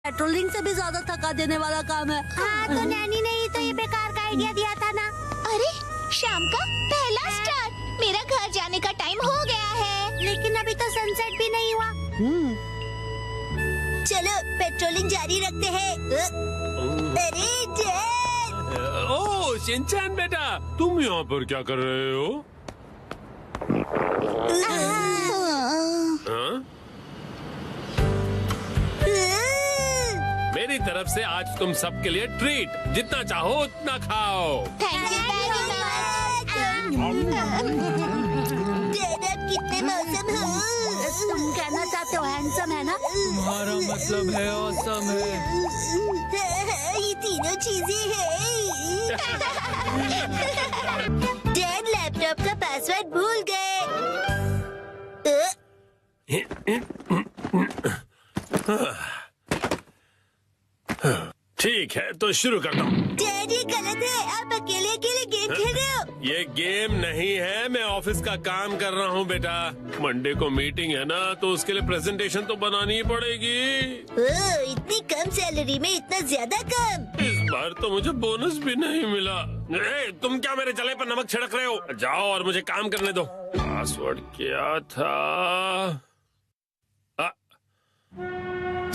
Patrolling से भी ज्यादा थका देने वाला काम है। हाँ, तो नैनी ने ही तो ये बेकार का आइडिया दिया था ना। अरे शाम का पहला स्टार, मेरा घर जाने का टाइम हो गया है। लेकिन अभी तो सनसेट भी नहीं हुआ। चलो पेट्रोलिंग जारी रखते हैं। अरे डैड! ओह शिनचैन बेटा, तुम यहाँ पर क्या कर रहे हो? हाँ? मेरी तरफ से आज तुम सबके लिए ट्रीट, जितना चाहो उतना खाओ। Thank you very much. Dad कितने मौसम हो? तुम कहना चाहते हो हैंडसम है ना? तुम्हारा मतलब है ऑसम है। ये तीनों चीजें हैं। डैड लैपटॉप का पासवर्ड भूल गए। ठीक है तो शुरू करता हूँ। डैड ये गलत है, आप अकेले अकेले गेम खेल रहे हो। ये गेम नहीं है, मैं ऑफिस का काम कर रहा हूँ बेटा। मंडे को मीटिंग है ना, तो उसके लिए प्रेजेंटेशन तो बनानी ही पड़ेगी। इतनी कम सैलरी में इतना ज्यादा काम। इस बार तो मुझे बोनस भी नहीं मिला। तुम क्या मेरे जले पर नमक छिड़क रहे हो? जाओ और मुझे काम करने दो। पासवर्ड क्या था?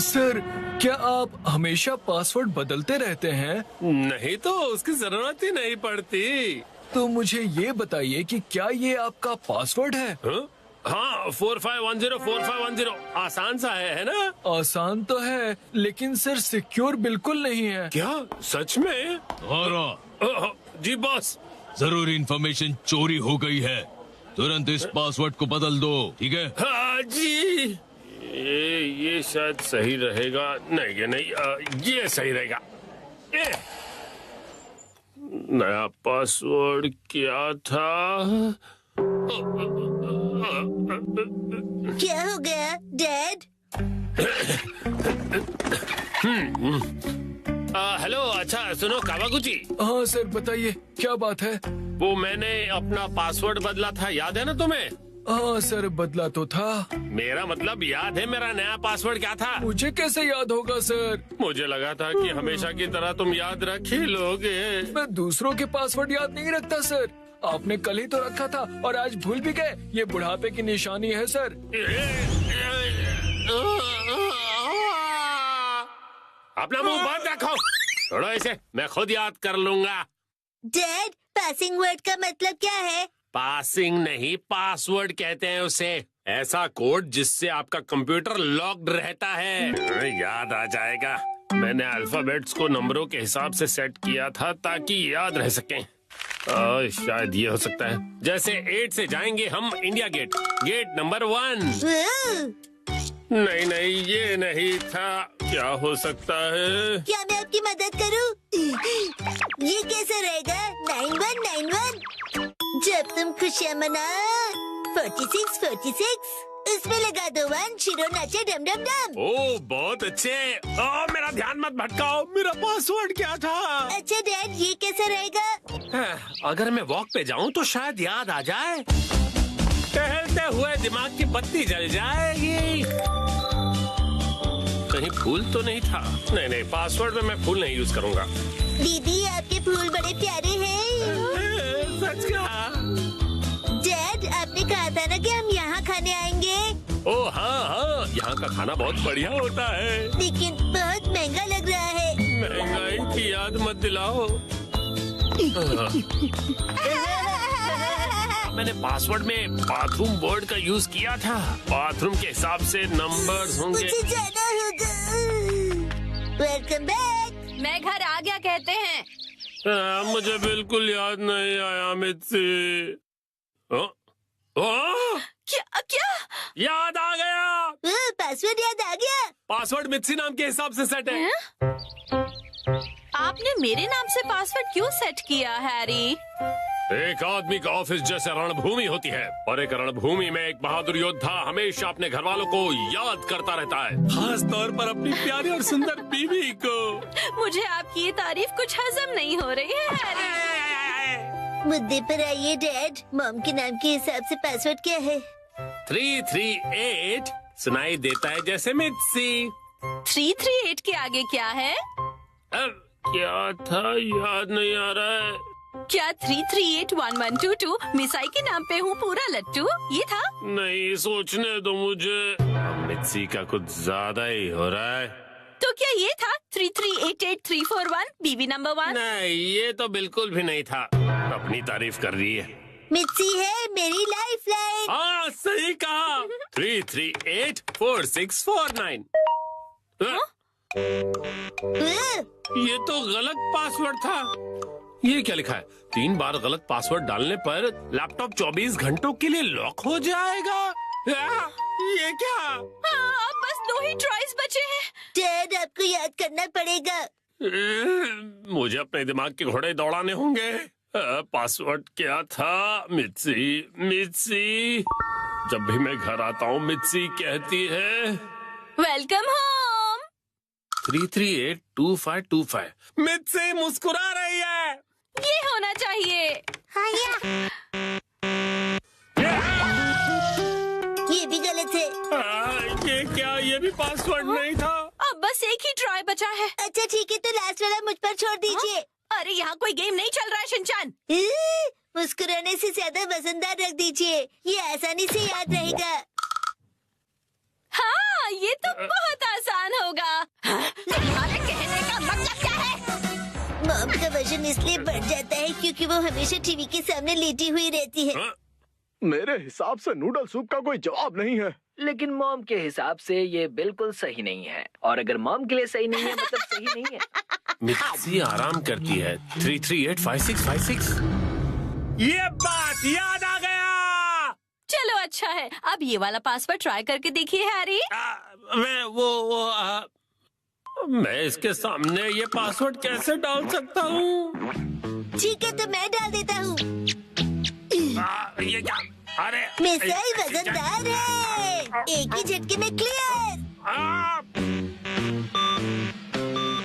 सर, क्या आप हमेशा पासवर्ड बदलते रहते हैं? नहीं तो उसकी जरूरत ही नहीं पड़ती। तो मुझे ये बताइए कि क्या ये आपका पासवर्ड है? हाँ 45104510 आसान सा है ना? आसान तो है, लेकिन सर सिक्योर बिल्कुल नहीं है। क्या सच में? जी बॉस। जरूरी इंफॉर्मेशन चोरी हो गई है, तुरंत इस पासवर्ड को बदल दो, ठीक है? हाँ जी। ये शायद सही रहेगा। नहीं ये नहीं, ये सही रहेगा। नया पासवर्ड क्या था? क्या हो गया डैड? हेलो, अच्छा सुनो कावागुची। हाँ सर बताइए, क्या बात है? वो मैंने अपना पासवर्ड बदला था, याद है ना तुम्हें? हाँ सर बदला तो था। मेरा मतलब याद है मेरा नया पासवर्ड क्या था? मुझे कैसे याद होगा सर? मुझे लगा था कि हमेशा की तरह तुम याद रख ही लोगे। मैं दूसरों के पासवर्ड याद नहीं रखता सर। आपने कल ही तो रखा था और आज भूल भी गए। ये बुढ़ापे की निशानी है सर। अपना मुंह बंद रखो। छोड़ो इसे, मैं खुद याद कर लूंगा। डैड पासिंग वर्ड का मतलब क्या है? पासिंग नहीं, पासवर्ड कहते हैं उसे। ऐसा कोड जिससे आपका कंप्यूटर लॉक्ड रहता है। याद आ जाएगा। मैंने अल्फाबेट्स को नंबरों के हिसाब से सेट किया था ताकि याद रह सकें। शायद ये हो सकता है। जैसे 8 से जाएंगे हम इंडिया गेट, गेट नंबर 1। नहीं नहीं ये नहीं था। क्या हो सकता है? क्या मैं आपकी मदद करूं? ये कैसे रहेगा? 9191 जब तुम खुशियाँ मना। 46 इसमें लगा दो 1, शिरो नाचे डम डम डम। ओह बहुत अच्छे। मेरा ध्यान मत भटकाओ, मेरा पासवर्ड क्या था? अच्छा डैड ये कैसे रहेगा? अगर मैं वॉक पे जाऊं तो शायद याद आ जाए। टहलते हुए दिमाग की बत्ती जल जाएगी। कहीं फूल तो नहीं था? नहीं पासवर्ड में मैं फूल नहीं यूज करूंगा। दीदी आपके फूल बड़े प्यारे हैं। सच कहा। डैड आपने कहा था ना कि हम यहाँ खाने आएंगे। ओह हाँ, यहाँ का खाना बहुत बढ़िया होता है। लेकिन बहुत महंगा लग रहा है। महंगाई की याद मत दिलाओ। मैंने पासवर्ड में बाथरूम वर्ड का यूज किया था। बाथरूम के हिसाब से नंबर्स होंगे। मुझे जाना होगा। Welcome back. मैं घर आ गया कहते हैं। मुझे बिल्कुल याद नहीं आया मित्सी। क्या क्या? याद आ गया। पासवर्ड याद आ गया। पासवर्ड मित्सी नाम के हिसाब से सेट है। आपने मेरे नाम से पासवर्ड क्यों सेट किया हैरी? एक आदमी का ऑफिस जैसे रणभूमि होती है, और एक रणभूमि में एक बहादुर योद्धा हमेशा अपने घर वालों को याद करता रहता है, खास तौर पर अपनी प्यारी और सुंदर बीवी को। मुझे आपकी ये तारीफ कुछ हजम नहीं हो रही है हैरी। मुद्दे पर आइए डैड। मॉम के नाम के हिसाब से पासवर्ड क्या है? 338 सुनाई देता है जैसे मित्सी। 338 के आगे क्या है? क्या था, याद नहीं आ रहा है। क्या 3381122 मिसाई के नाम पे हूँ पूरा लट्टू, ये था? नहीं, सोचने दो मुझे। मित्सी का कुछ ज्यादा ही हो रहा है। तो क्या ये था 3388341 बीवी नंबर 1? नहीं, ये तो बिल्कुल भी नहीं था। अपनी तारीफ कर रही है। मिर्ची है मेरी लाइफ लाइन। हाँ, सही कहा। 3384649। ये तो गलत पासवर्ड था। ये क्या लिखा है? 3 बार गलत पासवर्ड डालने पर लैपटॉप 24 घंटों के लिए लॉक हो जाएगा। ये क्या? हाँ, अब बस 2 ही ट्राइज बचे हैं। डैड, आपको याद करना पड़ेगा। मुझे अपने दिमाग के घोड़े दौड़ाने होंगे। पासवर्ड क्या था? मित्सी। जब भी मैं घर आता हूँ मित्सी कहती है वेलकम होम। 3382525। मित्सी मुस्कुरा रही है। ये होना चाहिए। ये भी गलत है। ये क्या? ये भी पासवर्ड नहीं था। अब बस एक ही ट्राई बचा है। अच्छा ठीक है, तो लास्ट वाला मुझ पर छोड़ दीजिए। अरे यहाँ कोई गेम नहीं चल रहा है शिनचान। मुस्कुराने से ज्यादा वजनदार रख दीजिए, ये आसानी से याद रहेगा। हाँ, ये तो बहुत आसान होगा। तुम्हारे कहने का मतलब क्या है? मॉम का वजन इसलिए बढ़ जाता है क्योंकि वो हमेशा टीवी के सामने लेटी हुई रहती है। मेरे हिसाब से नूडल सूप का कोई जवाब नहीं है। लेकिन मॉम के हिसाब से ये बिल्कुल सही नहीं है, और अगर मॉम के लिए सही नहीं है मतलब सही नहीं है। मित्सी आराम करती है। 3385656। ये बात याद आ गया। चलो अच्छा है, अब ये वाला पासवर्ड ट्राई करके देखिए हैरी। मैं इसके सामने ये पासवर्ड कैसे डाल सकता हूँ? ठीक है, तो मैं डाल देता हूँ। ये क्या? अरे मिसाई वजनदार है, एक ही झटके में क्लियर।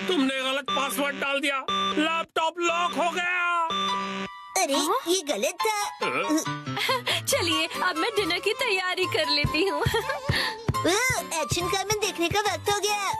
तुमने गलत पासवर्ड डाल दिया। लैपटॉप लॉक हो गया। अरे ये गलत था। चलिए अब मैं डिनर की तैयारी कर लेती हूँ। एक्शन कमेंट देखने का वक्त हो गया।